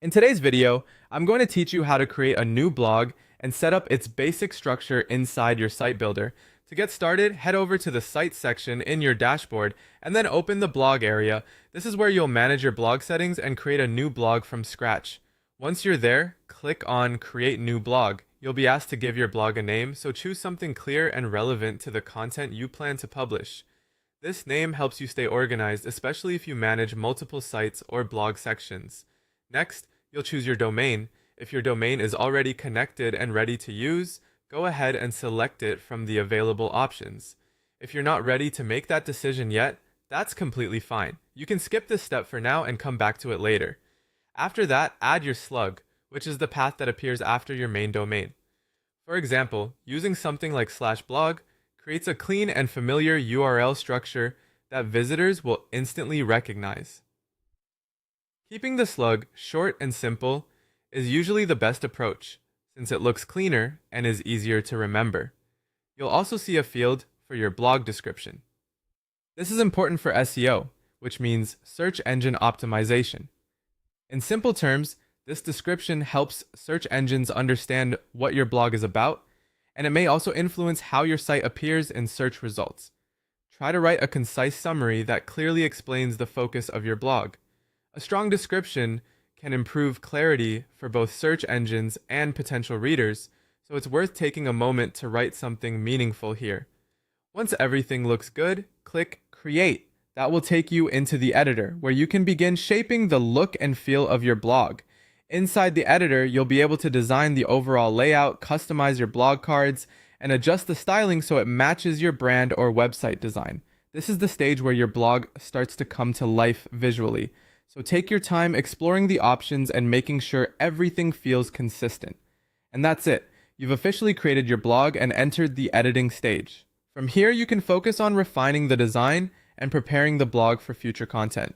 In today's video, I'm going to teach you how to create a new blog and set up its basic structure inside your site builder. To get started, head over to the site section in your dashboard and then open the blog area. This is where you'll manage your blog settings and create a new blog from scratch. Once you're there, click on Create New Blog. You'll be asked to give your blog a name, so choose something clear and relevant to the content you plan to publish. This name helps you stay organized, especially if you manage multiple sites or blog sections. Next, you'll choose your domain. If your domain is already connected and ready to use, go ahead and select it from the available options. If you're not ready to make that decision yet, that's completely fine. You can skip this step for now and come back to it later. After that, add your slug, which is the path that appears after your main domain. For example, using something like /blog creates a clean and familiar URL structure that visitors will instantly recognize. Keeping the slug short and simple is usually the best approach, since it looks cleaner and is easier to remember. You'll also see a field for your blog description. This is important for SEO, which means search engine optimization. In simple terms, this description helps search engines understand what your blog is about, and it may also influence how your site appears in search results. Try to write a concise summary that clearly explains the focus of your blog. A strong description can improve clarity for both search engines and potential readers, so it's worth taking a moment to write something meaningful here. Once everything looks good, click Create. That will take you into the editor, where you can begin shaping the look and feel of your blog. Inside the editor, you'll be able to design the overall layout, customize your blog cards, and adjust the styling so it matches your brand or website design. This is the stage where your blog starts to come to life visually. So take your time exploring the options and making sure everything feels consistent. And that's it. You've officially created your blog and entered the editing stage. From here, you can focus on refining the design and preparing the blog for future content.